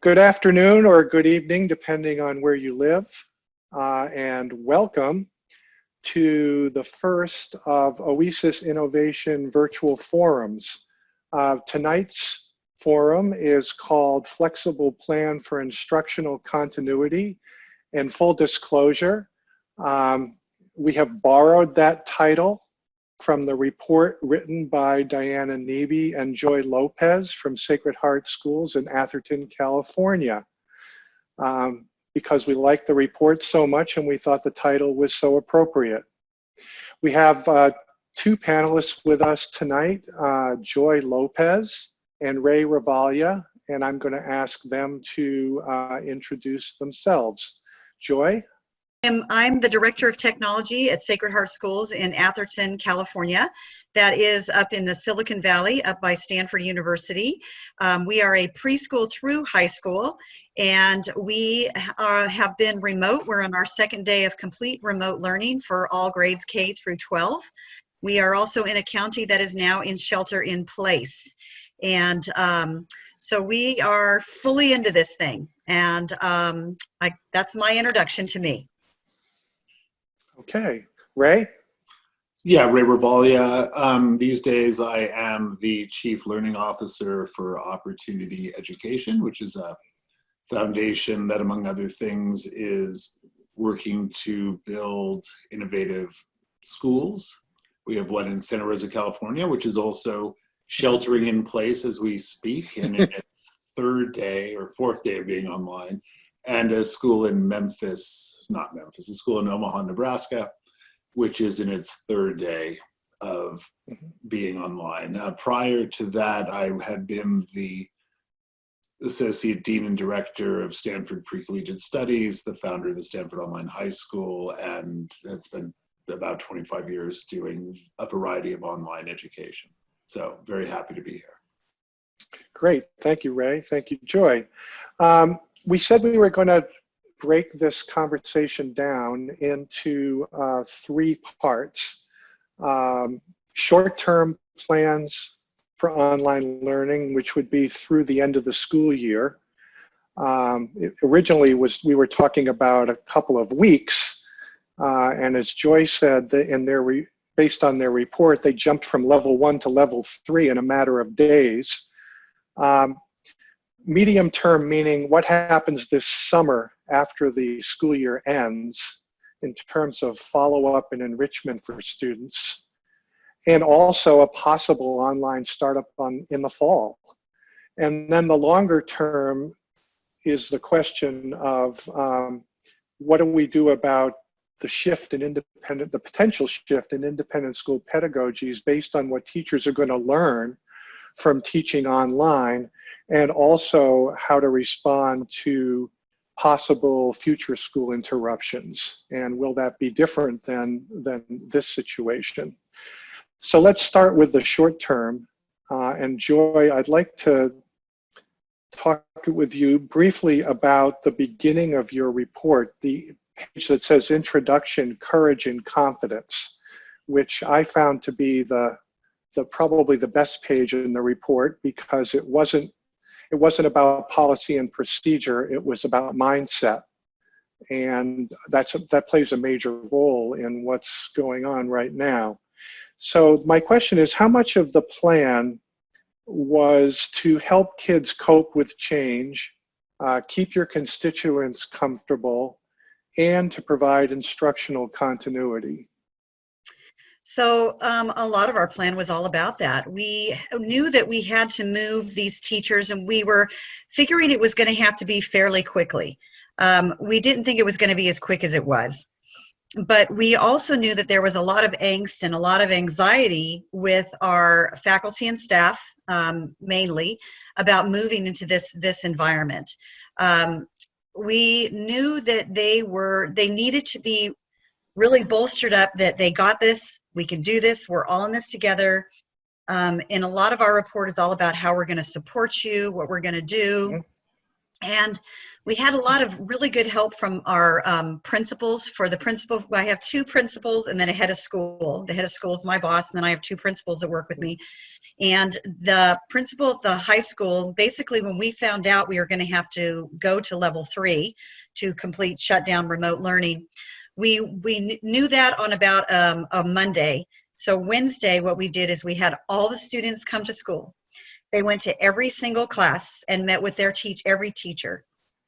Good afternoon or good evening, depending on where you live, and welcome to the first of OESIS Innovation Virtual Forums. Tonight's forum is called Flexible Plan for Instructional Continuity. And full disclosure, we have borrowed that title from the report written by Diana Neebe and Joy Lopez from Sacred Heart Schools in Atherton, California, because we liked the report so much and we thought the title was so appropriate. We have two panelists with us tonight, Joy Lopez and Ray Ravaglia, and I'm going to ask them to introduce themselves. Joy? I'm the Director of Technology at Sacred Heart Schools in Atherton, California. That is up in the Silicon Valley, up by Stanford University. We are a preschool through high school, and we have been remote. We're on our second day of complete remote learning for all grades K through 12. We are also in a county that is now in shelter in place. And so we are fully into this thing. And that's my introduction to me. Okay, Ray? Yeah, Ray Ravaglia. These days I am the Chief Learning Officer for Opportunity Education, which is a foundation that, among other things, is working to build innovative schools. We have one in Santa Rosa, California, which is also sheltering in place as we speak, and in its third day or fourth day of being online. And a school in Memphis, not Memphis, a school in Omaha, Nebraska, which is in its third day of being online. Prior to that, I had been the Associate Dean and Director of Stanford Pre-Collegiate Studies, the founder of the Stanford Online High School, and it's been about 25 years doing a variety of online education. So very happy to be here. Great, thank you, Ray. Thank you, Joy. We said we were going to break this conversation down into three parts. Short-term plans for online learning, which would be through the end of the school year. Originally we were talking about a couple of weeks, and as Joy said, based on their report, they jumped from level 1 to level 3 in a matter of days. Medium term meaning what happens this summer after the school year ends in terms of follow-up and enrichment for students, and also a possible online startup in the fall. And then the longer term is the question of what do we do about the potential shift in independent school pedagogies based on what teachers are going to learn from teaching online, and also how to respond to possible future school interruptions. And will that be different than this situation? So let's start with the short term. And Joy, I'd like to talk with you briefly about the beginning of your report, the page that says Introduction, Courage, and Confidence, which I found to be probably the best page in the report, because it wasn't about policy and procedure, it was about mindset. And that plays a major role in what's going on right now. So my question is, how much of the plan was to help kids cope with change, keep your constituents comfortable, and to provide instructional continuity? So a lot of our plan was all about that. We knew that we had to move these teachers, and we were figuring it was going to have to be fairly quickly. We didn't think it was going to be as quick as it was. But we also knew that there was a lot of angst and a lot of anxiety with our faculty and staff, mainly, about moving into this environment. We knew that they needed to be really bolstered up, that they got this, we can do this, we're all in this together. And a lot of our report is all about how we're going to support you, what we're going to do. And we had a lot of really good help from our principals. For the principal, I have two principals and then a head of school. The head of school is my boss, and then I have two principals that work with me. And the principal at the high school, basically when we found out we were going to have to go to level 3 to complete shutdown remote learning, we knew that on about a Monday. So Wednesday, what we did is we had all the students come to school. They went to every single class and met with their every teacher.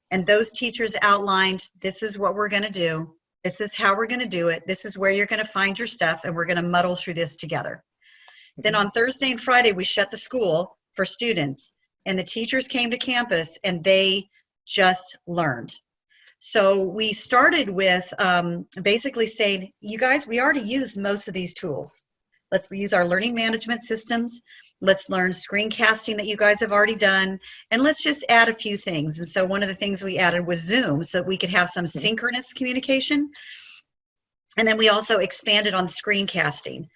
And those teachers outlined, this is what we're going to do. This is how we're going to do it. This is where you're going to find your stuff, and we're going to muddle through this together. Then on Thursday and Friday, we shut the school for students, and the teachers came to campus, and they just learned. So we started with basically saying, you guys, we already use most of these tools. Let's use our learning management systems. Let's learn screencasting that you guys have already done. And let's just add a few things. And so one of the things we added was Zoom, so that we could have some synchronous communication. And then we also expanded on screencasting.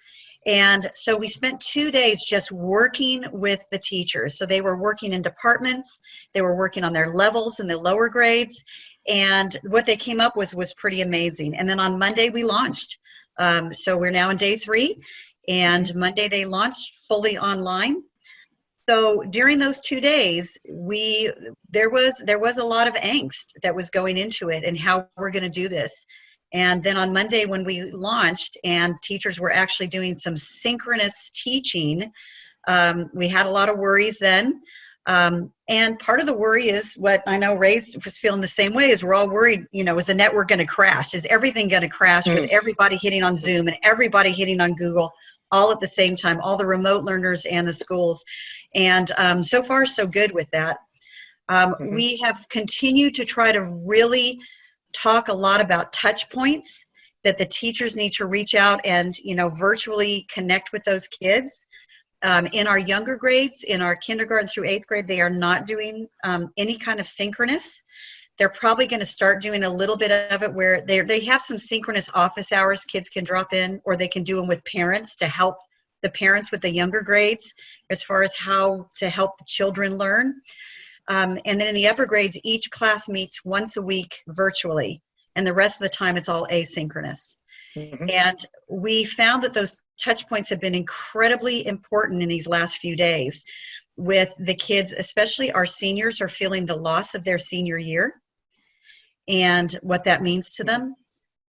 And so we spent 2 days just working with the teachers. So they were working in departments. They were working on their levels in the lower grades. And what they came up with was pretty amazing. And then on Monday, we launched. So we're now in day 3. And Monday they launched fully online. So during those 2 days, there was a lot of angst that was going into it and how we're going to do this. And then on Monday when we launched and teachers were actually doing some synchronous teaching, we had a lot of worries then. And part of the worry is what I know Ray was feeling the same way, is we're all worried, is the network going to crash? Is everything going to crash with everybody hitting on Zoom and everybody hitting on Google all at the same time, all the remote learners and the schools? And so far, so good with that. We have continued to try to really talk a lot about touch points that the teachers need to reach out and, virtually connect with those kids. In our younger grades, in our kindergarten through 8th grade, they are not doing any kind of synchronous. They're probably going to start doing a little bit of it where they have some synchronous office hours kids can drop in, or they can do them with parents to help the parents with the younger grades as far as how to help the children learn. And then in the upper grades, each class meets once a week virtually, and the rest of the time it's all asynchronous. And we found that those touch points have been incredibly important in these last few days with the kids, especially our seniors are feeling the loss of their senior year and what that means to them.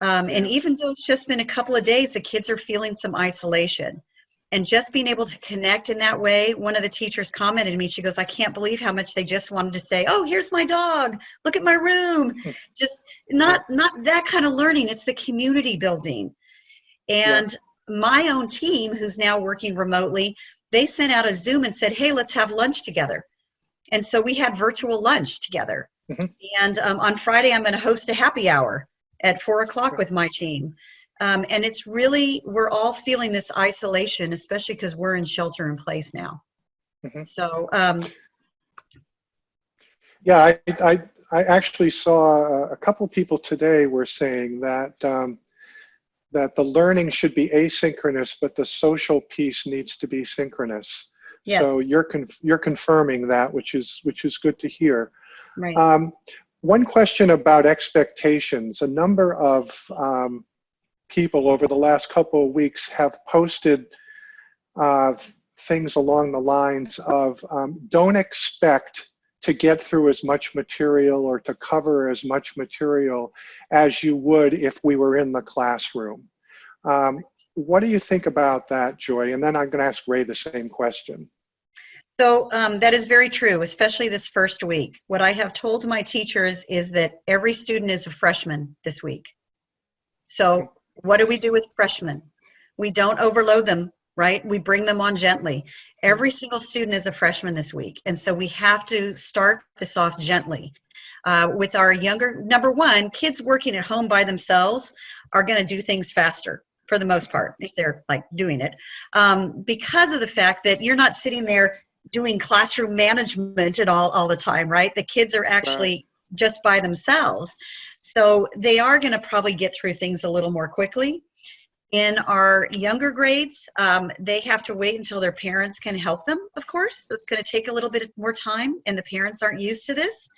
And even though it's just been a couple of days, the kids are feeling some isolation. And just being able to connect in that way, one of the teachers commented to me, she goes, I can't believe how much they just wanted to say, oh, here's my dog, look at my room. Just not that kind of learning, it's the community building. And my own team, who's now working remotely, they sent out a Zoom and said, hey, let's have lunch together. And so we had virtual lunch together. And on Friday, I'm going to host a happy hour at 4 o'clock with my team. And it's really, we're all feeling this isolation, especially because we're in shelter in place now. So, yeah, I actually saw a couple people today were saying that that the learning should be asynchronous, but the social piece needs to be synchronous. Yes. So you're confirming that, which is good to hear. Right. One question about expectations. A number of people over the last couple of weeks have posted things along the lines of don't expect to get through as much material or to cover as much material as you would if we were in the classroom. What do you think about that, Joy? And then I'm going to ask Ray the same question. So that is very true, especially this first week. What I have told my teachers is that every student is a freshman this week. So what do we do with freshmen? We don't overload them, right? We bring them on gently. Every single student is a freshman this week. And so we have to start this off gently. With our younger, number one, kids working at home by themselves are going to do things faster for the most part, if they're like doing it. Because of the fact that you're not sitting there doing classroom management and all the time, right? The kids are actually just by themselves. So they are going to probably get through things a little more quickly. In our younger grades, they have to wait until their parents can help them, of course. So it's going to take a little bit more time, and the parents aren't used to this.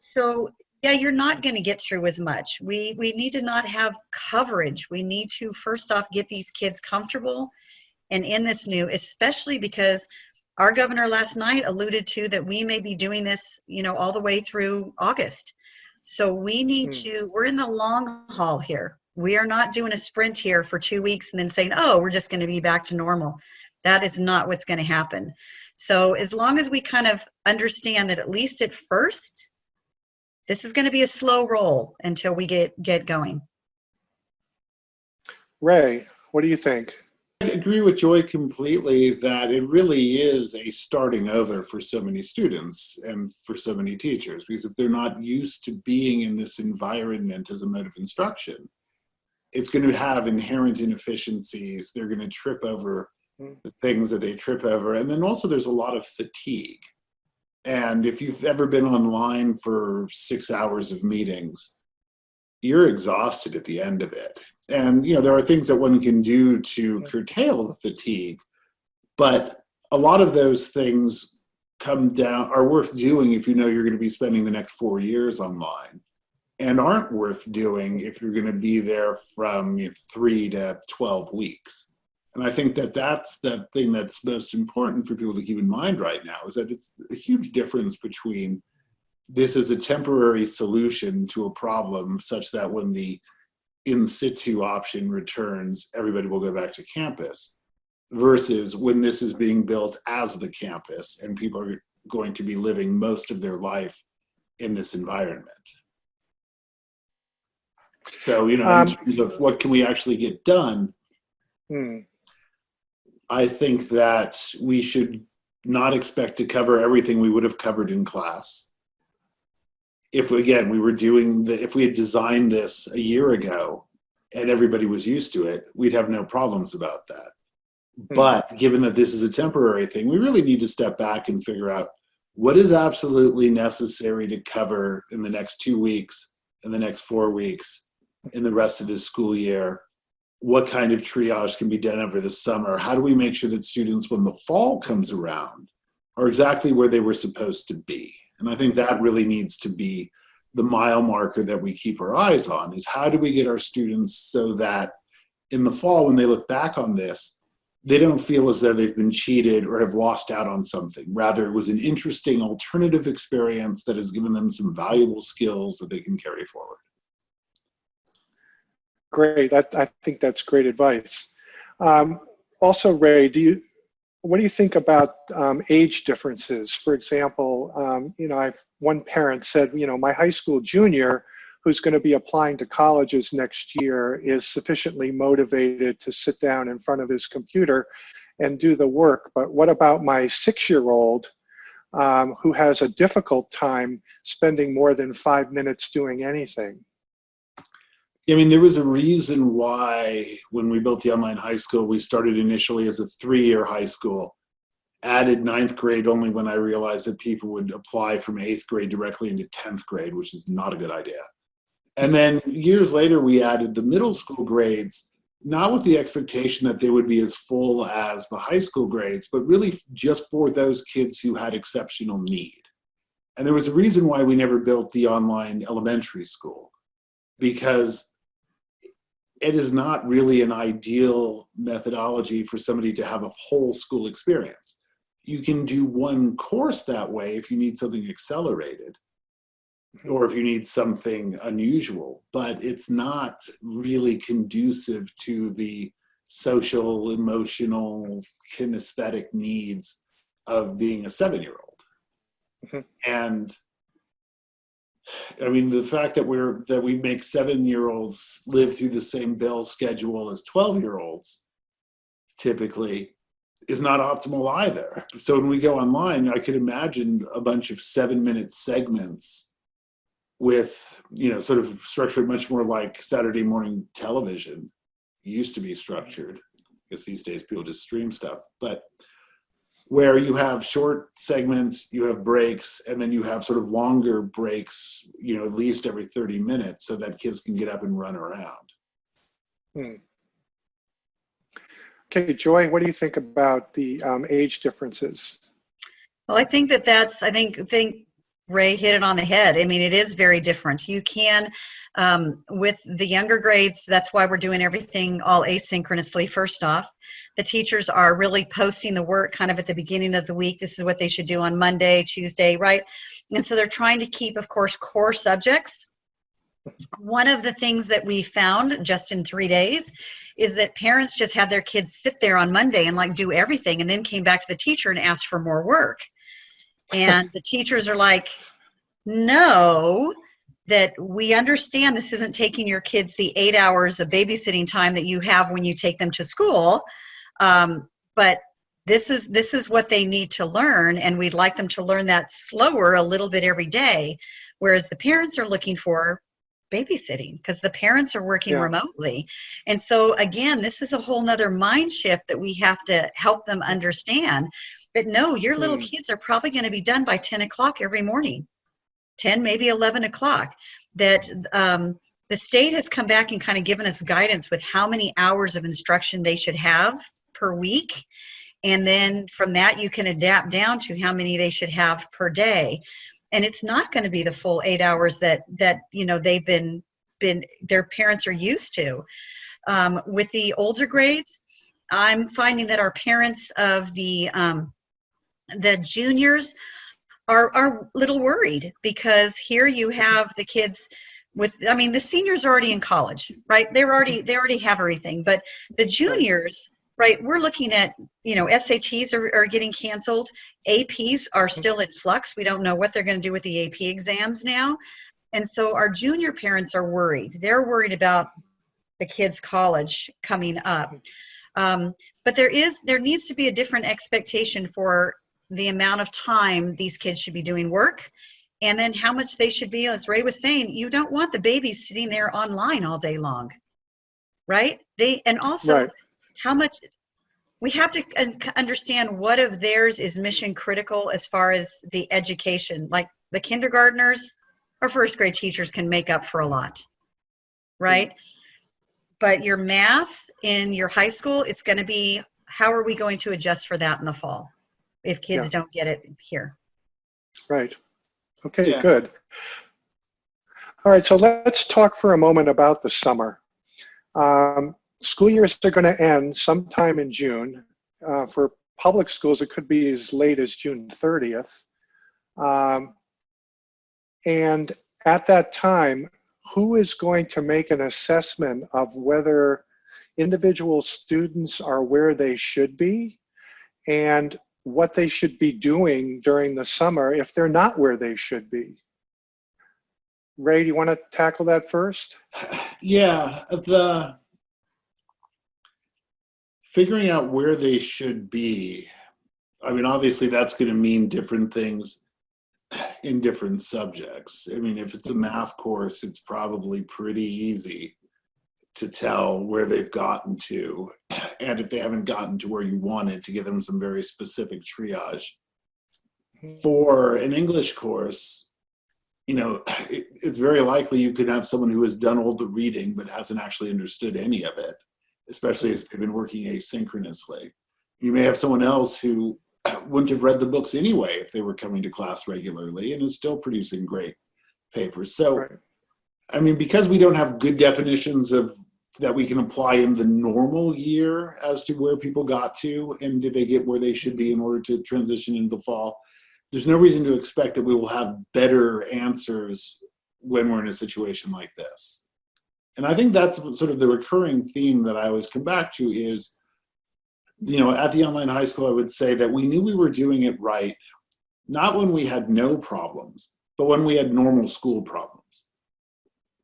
So yeah, you're not going to get through as much. We need to not have coverage. We need to first off get these kids comfortable and in this new, especially because our governor last night alluded to that we may be doing this, all the way through August. So we need to, we're in the long haul here. We are not doing a sprint here for 2 weeks and then saying, oh, we're just going to be back to normal. That is not what's going to happen. So as long as we kind of understand that at least at first, this is going to be a slow roll until we get going. Ray, what do you think? I agree with Joy completely that it really is a starting over for so many students and for so many teachers, because if they're not used to being in this environment as a mode of instruction, it's going to have inherent inefficiencies. They're going to trip over the things that they trip over. And then also there's a lot of fatigue. And if you've ever been online for 6 hours of meetings, you're exhausted at the end of it. And, there are things that one can do to curtail the fatigue, but a lot of those things are worth doing if you know you're going to be spending the next 4 years online, and aren't worth doing if you're going to be there from 3 to 12 weeks. And I think that that's the thing that's most important for people to keep in mind right now, is that it's a huge difference between this is a temporary solution to a problem such that when the in situ option returns, everybody will go back to campus, versus when this is being built as the campus and people are going to be living most of their life in this environment. So, in terms of what can we actually get done, I think that we should not expect to cover everything we would have covered in class. If we had designed this a year ago and everybody was used to it, we'd have no problems about that. But given that this is a temporary thing, we really need to step back and figure out what is absolutely necessary to cover in the next 2 weeks, in the next 4 weeks, in the rest of this school year. What kind of triage can be done over the summer? How do we make sure that students, when the fall comes around, are exactly where they were supposed to be? And I think that really needs to be the mile marker that we keep our eyes on, is how do we get our students so that in the fall, when they look back on this, they don't feel as though they've been cheated or have lost out on something. Rather, it was an interesting alternative experience that has given them some valuable skills that they can carry forward. Great. I think that's great advice. Also, Ray, what do you think about age differences? For example, one parent said, my high school junior who's going to be applying to colleges next year is sufficiently motivated to sit down in front of his computer and do the work. But what about my 6-year-old who has a difficult time spending more than 5 minutes doing anything? I mean, there was a reason why when we built the online high school, we started initially as a 3-year high school, added 9th grade only when I realized that people would apply from 8th grade directly into 10th grade, which is not a good idea. And then years later, we added the middle school grades, not with the expectation that they would be as full as the high school grades, but really just for those kids who had exceptional need. And there was a reason why we never built the online elementary school, because it is not really an ideal methodology for somebody to have a whole school experience. You can do one course that way if you need something accelerated or if you need something unusual, but it's not really conducive to the social, emotional, kinesthetic needs of being a 7-year-old. And I mean, the fact that we make 7-year-olds live through the same bell schedule as 12-year-olds typically is not optimal either. So when we go online, I could imagine a bunch of 7-minute segments with, sort of structured much more like Saturday morning television used to be structured, because these days people just stream stuff, but where you have short segments, you have breaks, and then you have sort of longer breaks, at least every 30 minutes so that kids can get up and run around. Okay, Joy, what do you think about the age differences? Well, I think that's Ray hit it on the head. I mean, it is very different. You can, with the younger grades, that's why we're doing everything all asynchronously. First off, the teachers are really posting the work kind of at the beginning of the week. This is what they should do on Monday, Tuesday, right? And so they're trying to keep, of course, core subjects. One of the things that we found just in 3 days is that parents just had their kids sit there on Monday and like do everything, and then came back to the teacher and asked for more work. And the teachers are like, no, that we understand this isn't taking your kids the 8 hours of babysitting time that you have when you take them to school, but this is what they need to learn, and we'd like them to learn that slower a little bit every day, whereas the parents are looking for babysitting because the parents are working remotely. And so again, this is a whole nother mind shift that we have to help them understand, that no, your little kids are probably going to be done by 10 o'clock every morning, 10, maybe 11 o'clock, that the state has come back and kind of given us guidance with how many hours of instruction they should have per week. And then from that, you can adapt down to how many they should have per day. And it's not going to be the full 8 hours that you know, they've been their parents are used to. With the older grades, I'm finding that our parents of the juniors are a little worried, because here you have the kids with, I mean, the seniors are already in college, right? They already have everything, but the juniors, right, we're looking at, you know, SATs are getting canceled. APs are still in flux. We don't know what they're going to do with the AP exams now. And so our junior parents are worried. They're worried about the kids' college coming up. But there needs to be a different expectation for the amount of time these kids should be doing work, and then how much they should be, as Ray was saying, you don't want the babies sitting there online all day long, right? And also how much we have to understand what of theirs is mission critical as far as the education. Like the kindergartners or first grade teachers can make up for a lot, right? But your math in your high school, it's going to be, how are we going to adjust for that in the fall if kids don't get it here? Right. Okay, good. All right, so let's talk for a moment about the summer. School years are going to end sometime in June. For public schools, it could be as late as June 30th. And at that time, who is going to make an assessment of whether individual students are where they should be and what they should be doing during the summer if they're not where they should be? Ray, do you want to tackle that first? Yeah, figuring out where they should be. I mean, obviously that's going to mean different things in different subjects. I mean, if it's a math course, it's probably pretty easy to tell where they've gotten to, and if they haven't gotten to where you wanted, to give them some very specific triage. For an English course, you know, it's very likely you could have someone who has done all the reading but hasn't actually understood any of it, especially if they've been working asynchronously. You may have someone else who wouldn't have read the books anyway if they were coming to class regularly and is still producing great papers. So, I mean, because we don't have good definitions of that we can apply in the normal year as to where people got to and did they get where they should be in order to transition into the fall, there's no reason to expect that we will have better answers when we're in a situation like this. And I think that's sort of the recurring theme that I always come back to is, you know, at the online high school, I would say that we knew we were doing it right, not when we had no problems, but when we had normal school problems.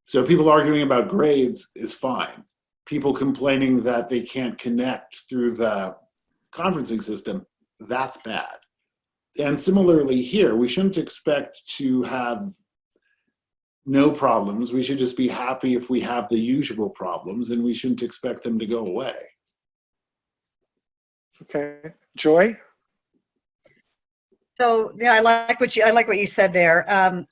So people arguing about grades is fine. People complaining that they can't connect through the conferencing system, that's bad. And similarly here, we shouldn't expect to have no problems. We should just be happy if we have the usual problems, and we shouldn't expect them to go away. Okay, Joy? So yeah, I like what you said there.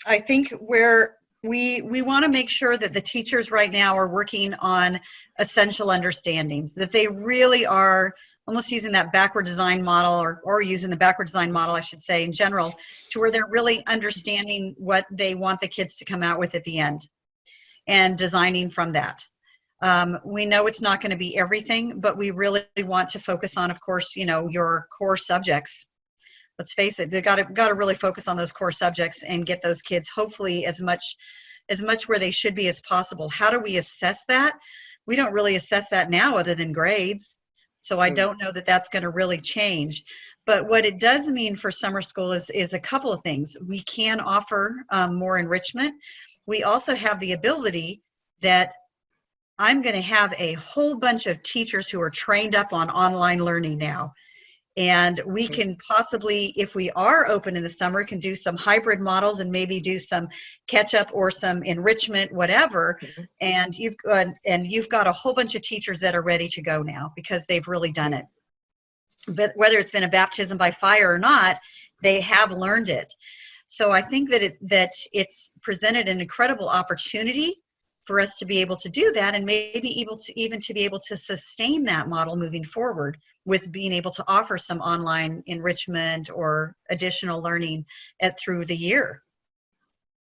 I think we want to make sure that the teachers right now are working on essential understandings, that they really are almost using that backward design model, or using the backward design model, I should say, in general, to where they're really understanding what they want the kids to come out with at the end and designing from that. We know it's not going to be everything, but we really want to focus on, of course, you know, your core subjects. Let's face it, they've got to really focus on those core subjects and get those kids hopefully as much where they should be as possible. How do we assess that? We don't really assess that now other than grades. So I don't know that that's going to really change. But what it does mean for summer school is a couple of things. We can offer more enrichment. We also have the ability that I'm going to have a whole bunch of teachers who are trained up on online learning now. And we can possibly, if we are open in the summer, can do some hybrid models and maybe do some catch up or some enrichment, whatever. And you've got a whole bunch of teachers that are ready to go now because they've really done it. But whether it's been a baptism by fire or not, they have learned it. So I think that it's presented an incredible opportunity for us to be able to do that, and maybe even to be able to sustain that model moving forward with being able to offer some online enrichment or additional learning through the year.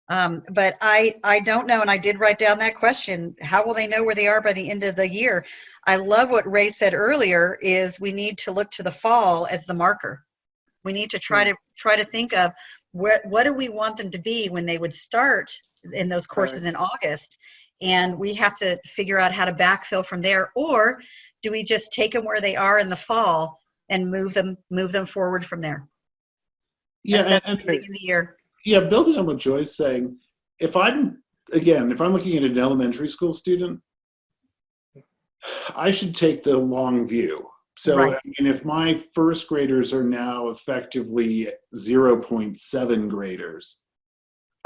But I don't know, and I did write down that question, how will they know where they are by the end of the year? I love what Ray said earlier, is we need to look to the fall as the marker. We need to try to think of what do we want them to be when they would start in those courses in August, and we have to figure out how to backfill from there. Or do we just take them where they are in the fall and move them forward from there? Yeah, and beginning of the year. Yeah, building on what Joy's saying, if I'm looking at an elementary school student, I should take the long view. So, Right. I mean, if my first graders are now effectively 0.7 graders,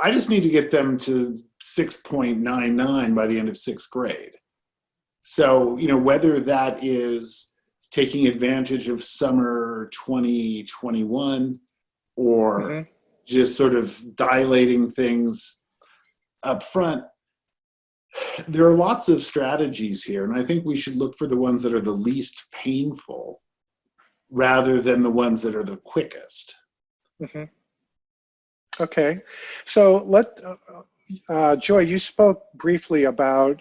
I just need to get them to 6.99 by the end of sixth grade. So, you know, whether that is taking advantage of summer 2021 or just sort of dilating things up front, there are lots of strategies here, and I think we should look for the ones that are the least painful rather than the ones that are the quickest. Okay, so Joy, you spoke briefly about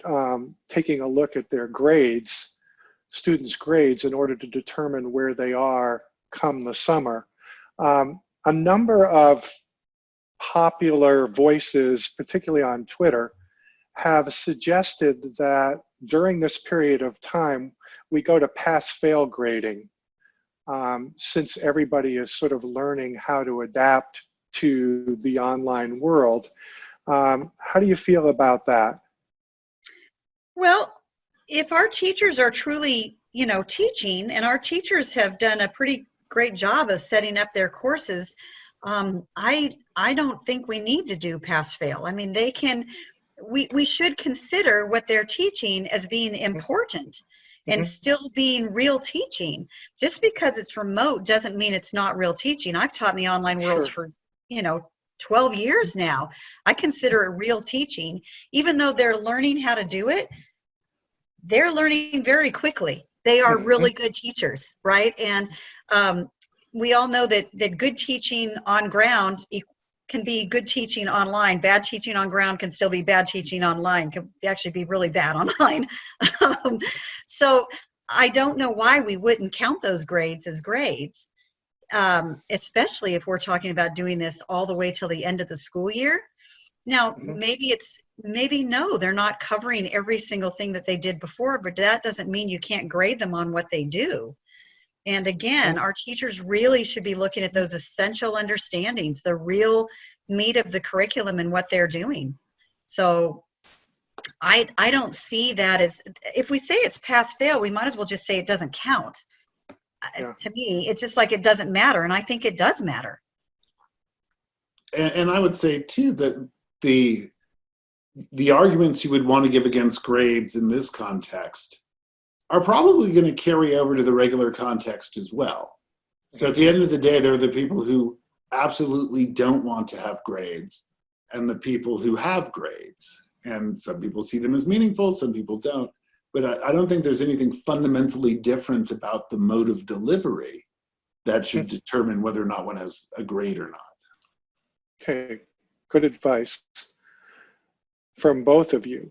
taking a look at their grades, students' grades, in order to determine where they are come the summer. A number of popular voices, particularly on Twitter, have suggested that during this period of time, we go to pass-fail grading, since everybody is sort of learning how to adapt to the online world. How do you feel about that? Well, if our teachers are truly, you know, teaching, and our teachers have done a pretty great job of setting up their courses, I don't think we need to do pass-fail. I mean, we should consider what they're teaching as being important and still being real teaching. Just because it's remote doesn't mean it's not real teaching. I've taught in the online world for, 12 years now. I consider it real teaching. Even though they're learning how to do it, they're learning very quickly. They are really good teachers, right? And we all know that good teaching on ground can be good teaching online. Bad teaching on ground can still be bad teaching online, can actually be really bad online. So I don't know why we wouldn't count those grades as grades, especially if we're talking about doing this all the way till the end of the school year. Now, maybe no, they're not covering every single thing that they did before, but that doesn't mean you can't grade them on what they do. And again, our teachers really should be looking at those essential understandings, the real meat of the curriculum and what they're doing. So I don't see that as, if we say it's pass-fail, we might as well just say it doesn't count. To me, it's just like it doesn't matter, and I think it does matter. And I would say, too, that the arguments you would want to give against grades in this context are probably going to carry over to the regular context as well. So at the end of the day, there are the people who absolutely don't want to have grades and the people who have grades. And some people see them as meaningful, some people don't. But I don't think there's anything fundamentally different about the mode of delivery that should determine whether or not one has a grade or not. Okay, good advice from both of you.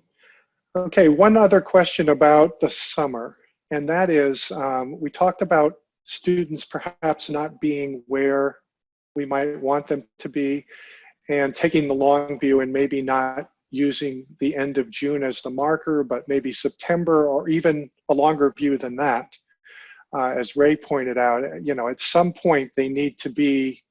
Okay, one other question about the summer, and that is, we talked about students perhaps not being where we might want them to be, and taking the long view and maybe not using the end of June as the marker, but maybe September, or even a longer view than that. As Ray pointed out, you know, at some point they need to be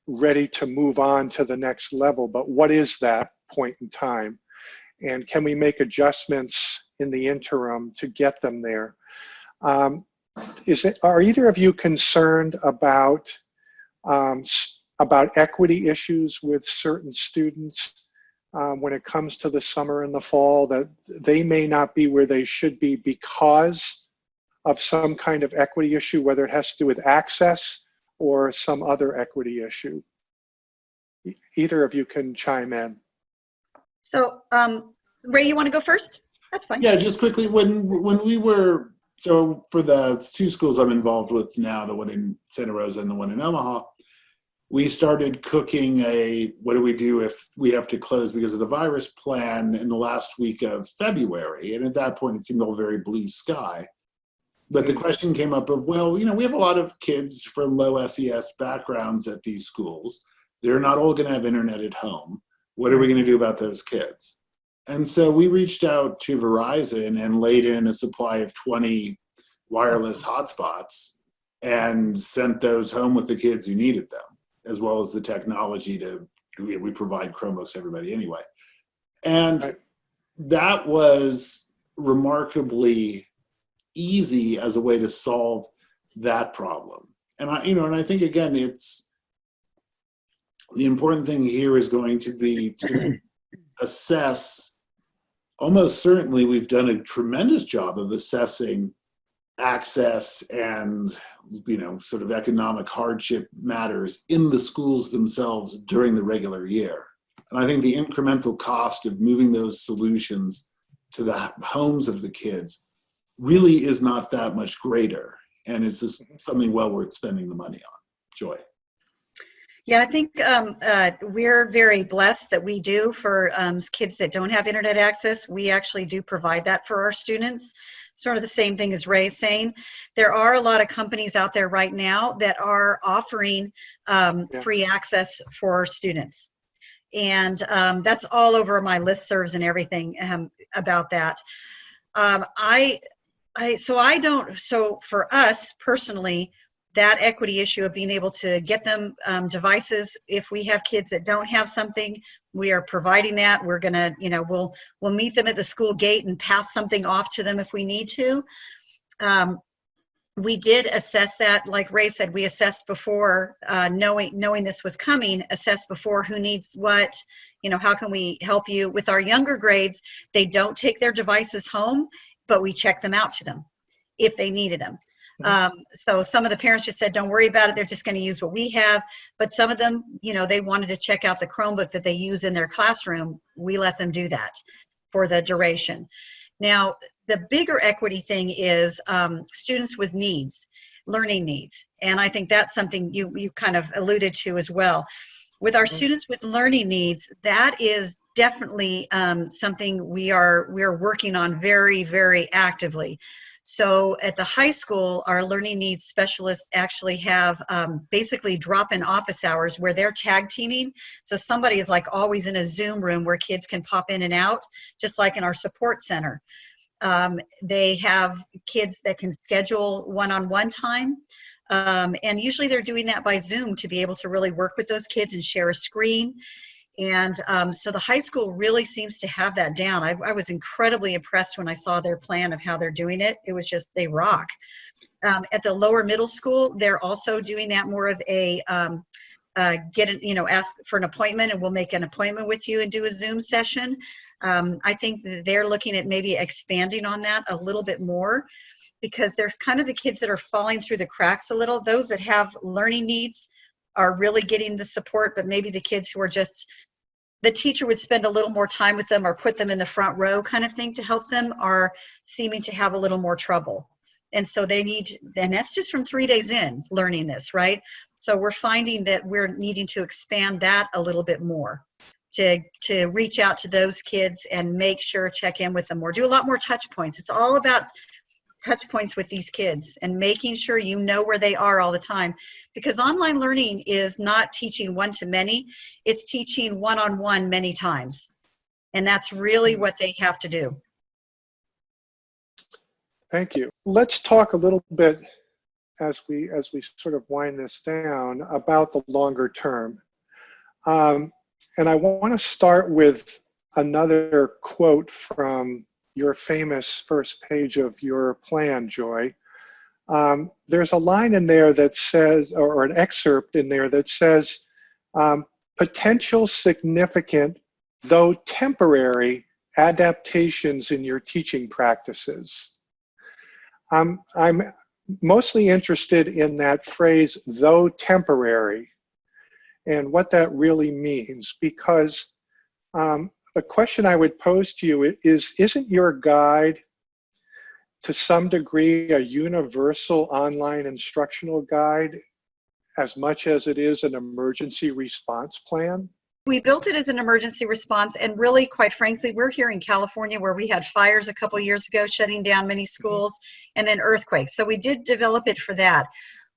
ready to move on to the next level. But what is that point in time? And can we make adjustments in the interim to get them there? Are either of you concerned about equity issues with certain students when it comes to the summer and the fall, that they may not be where they should be because of some kind of equity issue, whether it has to do with access or some other equity issue? Either of you can chime in. So, Ray, you want to go first? That's fine. Yeah, just quickly, when we were, so for the two schools I'm involved with now, the one in Santa Rosa and the one in Omaha, we started cooking what do we do if we have to close because of the virus plan in the last week of February. And at that point, it seemed all very blue sky. But the question came up of, well, you know, we have a lot of kids from low SES backgrounds at these schools. They're not all going to have internet at home. What are we going to do about those kids? And so we reached out to Verizon and laid in a supply of 20 wireless hotspots and sent those home with the kids who needed them, as well as the technology we provide Chromebooks to everybody anyway. And that was remarkably easy as a way to solve that problem. And I think, again, it's the important thing here is going to be to assess. Almost certainly we've done a tremendous job of assessing access and, you know, sort of economic hardship matters in the schools themselves during the regular year. And I think the incremental cost of moving those solutions to the homes of the kids really is not that much greater. And it's just something well worth spending the money on. Joy. Yeah, I think we're very blessed that we do for kids that don't have internet access. We actually do provide that for our students. Sort of the same thing as Ray's saying. There are a lot of companies out there right now that are offering free access for our students. And that's all over my listservs and everything about that. So for us personally, that equity issue of being able to get them devices, if we have kids that don't have something, we are providing that. We're gonna, you know, we'll meet them at the school gate and pass something off to them if we need to. We did assess that, like Ray said, we assessed before, knowing this was coming, assessed before who needs what, you know, how can we help you. With our younger grades, they don't take their devices home, but we check them out to them if they needed them. So some of the parents just said, don't worry about it. They're just going to use what we have. But some of them, you know, they wanted to check out the Chromebook that they use in their classroom. We let them do that for the duration. Now, the bigger equity thing is students with needs, learning needs. And I think that's something you kind of alluded to as well. With our students with learning needs, that is definitely something we're working on very, very actively. So at the high school, our learning needs specialists actually have basically drop-in office hours where they're tag teaming. So somebody is like always in a Zoom room where kids can pop in and out, just like in our support center. They have kids that can schedule one-on-one time. And usually they're doing that by Zoom to be able to really work with those kids and share a screen. And so the high school really seems to have that down. I was incredibly impressed when I saw their plan of how they're doing it. It was just, they rock. At the lower middle school, they're also doing that more of a ask for an appointment and we'll make an appointment with you and do a Zoom session. I think they're looking at maybe expanding on that a little bit more, because there's kind of the kids that are falling through the cracks a little. Those that have learning needs are really getting the support, but maybe the kids who are just the teacher would spend a little more time with them or put them in the front row kind of thing to help them are seeming to have a little more trouble. And so they need, and that's just from 3 days in learning this, right? So we're finding that we're needing to expand that a little bit more to reach out to those kids and make sure, check in with them more, do a lot more touch points. It's all about touch points with these kids and making sure you know where they are all the time, because online learning is not teaching one to many, it's teaching one-on-one many times. And that's really what they have to do. Thank you. Let's talk a little bit as we sort of wind this down about the longer term. And I want to start with another quote from your famous first page of your plan, Joy. There's a line in there that says, or an excerpt in there that says, potential significant, though temporary, adaptations in your teaching practices. I'm mostly interested in that phrase, though temporary, and what that really means, because the question I would pose to you is, isn't your guide to some degree a universal online instructional guide as much as it is an emergency response plan? We built it as an emergency response, and really, quite frankly, we're here in California where we had fires a couple years ago shutting down many schools, and then earthquakes. So we did develop it for that.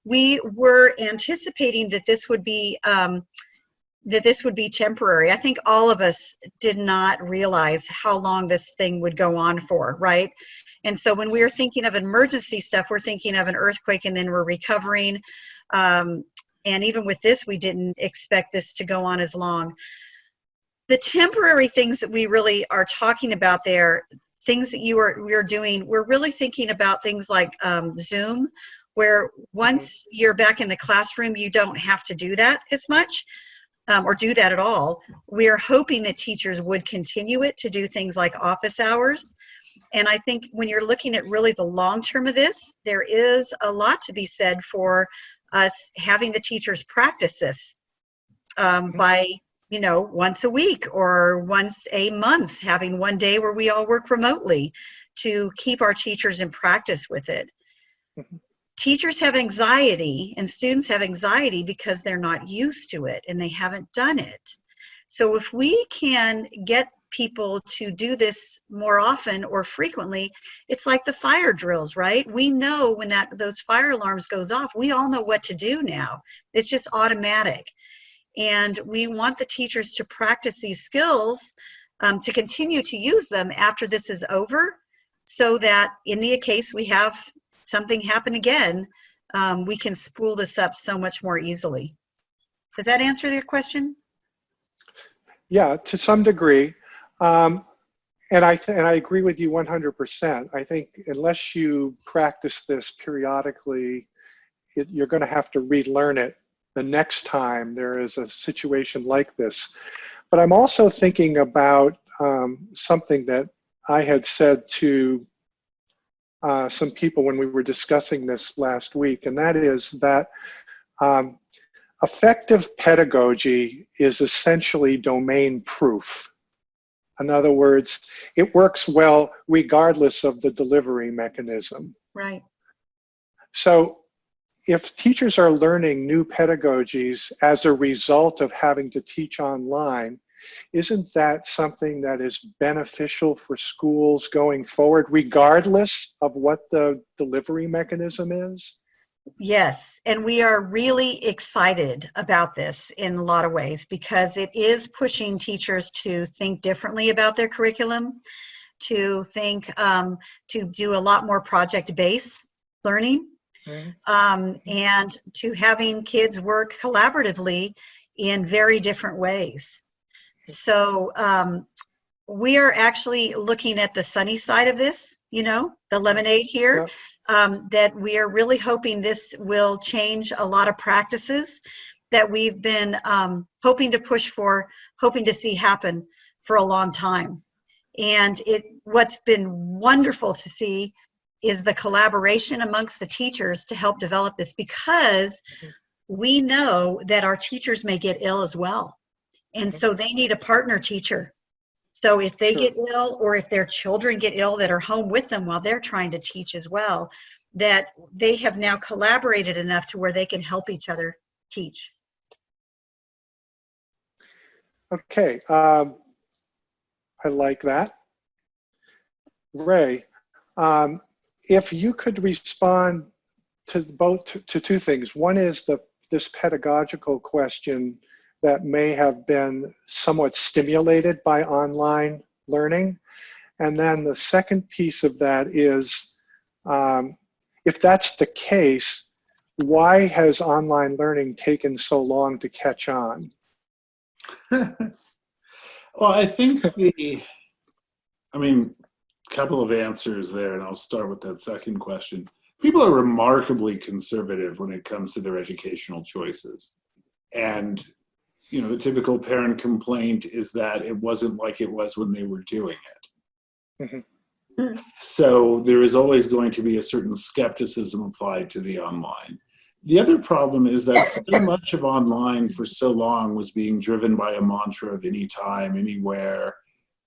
We were anticipating that this would be temporary. I think all of us did not realize how long this thing would go on for, right? And so when we were thinking of emergency stuff, we're thinking of an earthquake and then we're recovering. And even with this, we didn't expect this to go on as long. The temporary things that we really are talking about there, things that we're doing, we're really thinking about things like Zoom, where once you're back in the classroom, you don't have to do that as much. Or do that at all. We are hoping that teachers would continue it to do things like office hours. And I think when you're looking at really the long term of this, there is a lot to be said for us having the teachers practice this by, once a week or once a month, having one day where we all work remotely to keep our teachers in practice with it. Teachers have anxiety and students have anxiety because they're not used to it and they haven't done it. So if we can get people to do this more often or frequently, it's like the fire drills, right? We know when those fire alarms goes off, we all know what to do now. It's just automatic. And we want the teachers to practice these skills to continue to use them after this is over, so that in the case we have something happen again, we can spool this up so much more easily. Does that answer your question? Yeah, to some degree. And I agree with you 100%. I think unless you practice this periodically, you're going to have to relearn it the next time there is a situation like this. But I'm also thinking about something that I had said to some people when we were discussing this last week, and that is that effective pedagogy is essentially domain proof. In other words, it works well regardless of the delivery mechanism. Right. So if teachers are learning new pedagogies as a result of having to teach online, isn't that something that is beneficial for schools going forward, regardless of what the delivery mechanism is? Yes, and we are really excited about this in a lot of ways, because it is pushing teachers to think differently about their curriculum, to think, to do a lot more project-based learning, and to having kids work collaboratively in very different ways. So we are actually looking at the sunny side of this, the lemonade here, that we are really hoping this will change a lot of practices that we've been hoping to push for, hoping to see happen for a long time. And what's been wonderful to see is the collaboration amongst the teachers to help develop this, because we know that our teachers may get ill as well. And so they need a partner teacher. So if they get ill, or if their children get ill that are home with them while they're trying to teach as well, that they have now collaborated enough to where they can help each other teach. Okay, I like that. Ray, if you could respond to to two things. One is this pedagogical question that may have been somewhat stimulated by online learning. And then the second piece of that is, if that's the case, why has online learning taken so long to catch on? Well, I think a couple of answers there, and I'll start with that second question. People are remarkably conservative when it comes to their educational choices. And, you know, the typical parent complaint is that it wasn't like it was when they were doing it. Mm-hmm. So there is always going to be a certain skepticism applied to the online. The other problem is that so much of online for so long was being driven by a mantra of anytime, anywhere,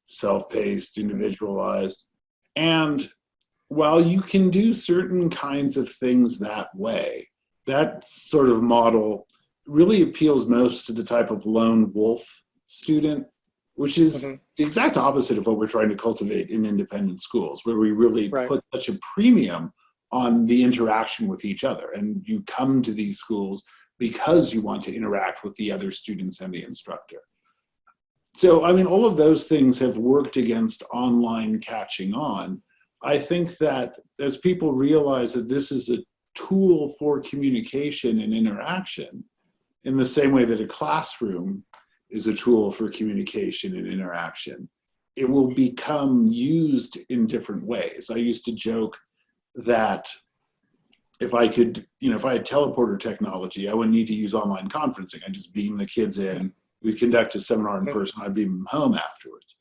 self-paced, individualized. And while you can do certain kinds of things that way, that sort of model really appeals most to the type of lone wolf student, which is the exact opposite of what we're trying to cultivate in independent schools, where we really put such a premium on the interaction with each other. And you come to these schools because you want to interact with the other students and the instructor. So, I mean, all of those things have worked against online catching on. I think that as people realize that this is a tool for communication and interaction, in the same way that a classroom is a tool for communication and interaction, it will become used in different ways. I used to joke that if I could, if I had teleporter technology, I wouldn't need to use online conferencing. I'd just beam the kids in, we'd conduct a seminar in person, I'd beam them home afterwards.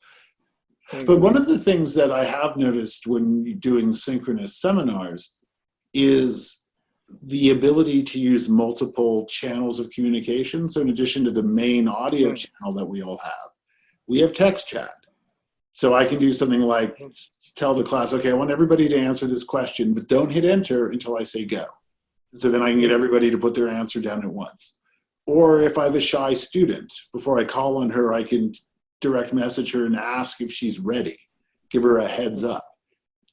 But one of the things that I have noticed when doing synchronous seminars is the ability to use multiple channels of communication. So in addition to the main audio channel that we all have, we have text chat. So I can do something like tell the class, okay, I want everybody to answer this question, but don't hit enter until I say go. So then I can get everybody to put their answer down at once. Or if I have a shy student, before I call on her, I can direct message her and ask if she's ready, give her a heads up.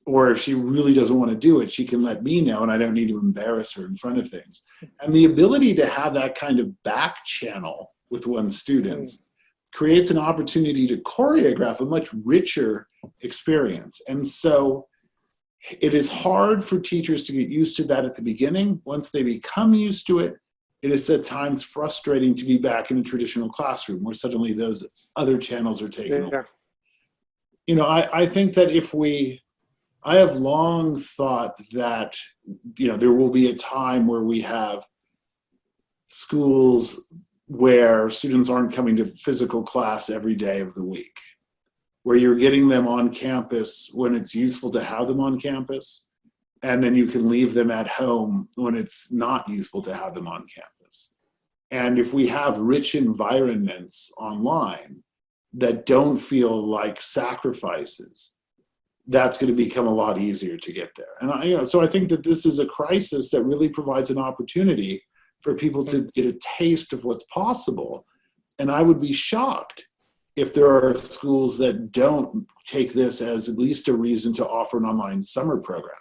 Or if she really doesn't want to do it, she can let me know and I don't need to embarrass her in front of things. And the ability to have that kind of back channel with one's students creates an opportunity to choreograph a much richer experience. And so it is hard for teachers to get used to that at the beginning. Once they become used to it, it is at times frustrating to be back in a traditional classroom where suddenly those other channels are taken away. I think that I have long thought that, there will be a time where we have schools where students aren't coming to physical class every day of the week, where you're getting them on campus when it's useful to have them on campus, and then you can leave them at home when it's not useful to have them on campus. And if we have rich environments online that don't feel like sacrifices, that's going to become a lot easier to get there. And so I think that this is a crisis that really provides an opportunity for people to get a taste of what's possible. And I would be shocked if there are schools that don't take this as at least a reason to offer an online summer program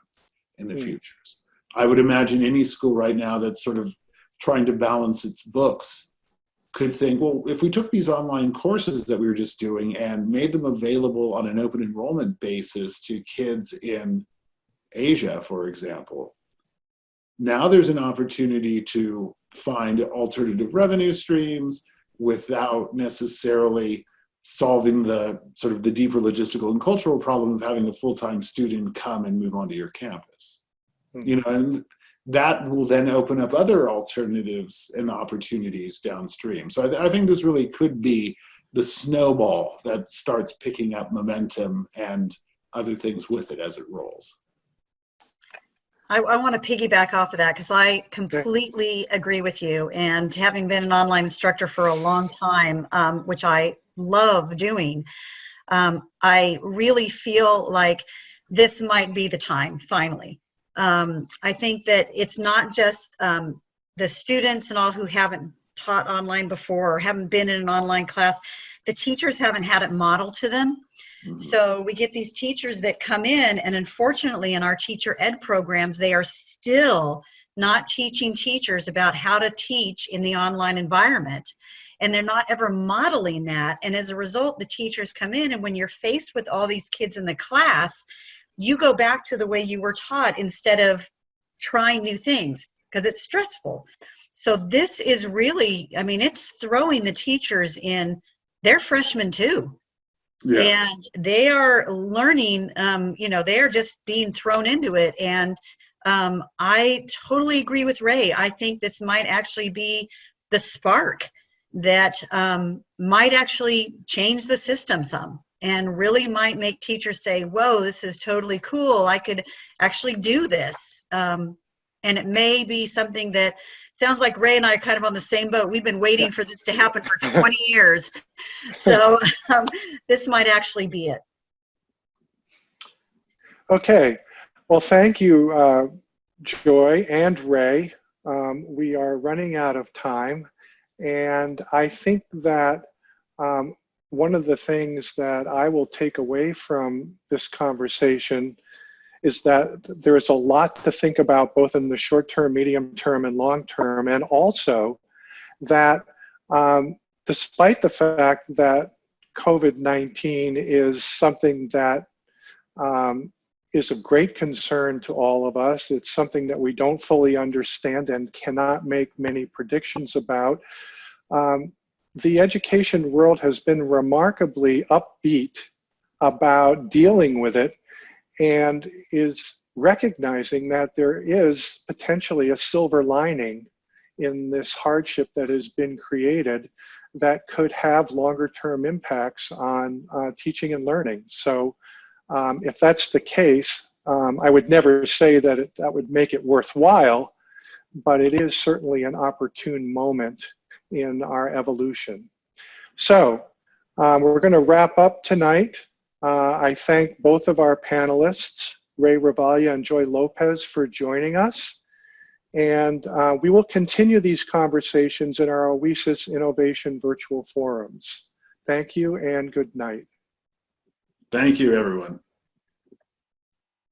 in the futures. I would imagine any school right now that's sort of trying to balance its books could think, well, if we took these online courses that we were just doing and made them available on an open enrollment basis to kids in Asia, for example, now there's an opportunity to find alternative revenue streams without necessarily solving the sort of the deeper logistical and cultural problem of having a full-time student come and move onto your campus. And that will then open up other alternatives and opportunities downstream. So I think this really could be the snowball that starts picking up momentum and other things with it as it rolls. I want to piggyback off of that because I completely agree with you. And having been an online instructor for a long time, which I love doing, I really feel like this might be the time, finally. I think that it's not just the students and all who haven't taught online before or haven't been in an online class. The teachers haven't had it modeled to them. So we get these teachers that come in, and unfortunately in our teacher ed programs, they are still not teaching teachers about how to teach in the online environment. And they're not ever modeling that. And as a result, the teachers come in, and when you're faced with all these kids in the class, you go back to the way you were taught instead of trying new things because it's stressful. So this is really, I mean, it's throwing the teachers in, they're freshmen too. Yeah. And they are learning, you know, they are just being thrown into it. And I totally agree with Ray. I think this might actually be the spark that might actually change the system some and really might make teachers say, whoa, this is totally cool. I could actually do this. And it may be something that sounds like Ray and I are kind of on the same boat. We've been waiting for this to happen for 20 years. So this might actually be it. Okay. Well, thank you, Joy and Ray. We are running out of time. And I think that one of the things that I will take away from this conversation is that there is a lot to think about both in the short term, medium term, and long term, and also that despite the fact that COVID-19 is something that is of great concern to all of us, it's something that we don't fully understand and cannot make many predictions about. The education world has been remarkably upbeat about dealing with it and is recognizing that there is potentially a silver lining in this hardship that has been created that could have longer term impacts on teaching and learning. So if that's the case, I would never say that that would make it worthwhile, but it is certainly an opportune moment in our evolution. So we're going to wrap up tonight. I thank both of our panelists, Ray Ravaglia and Joy Lopez, for joining us. And we will continue these conversations in our OESIS Innovation Virtual Forums. Thank you and good night. Thank you, everyone.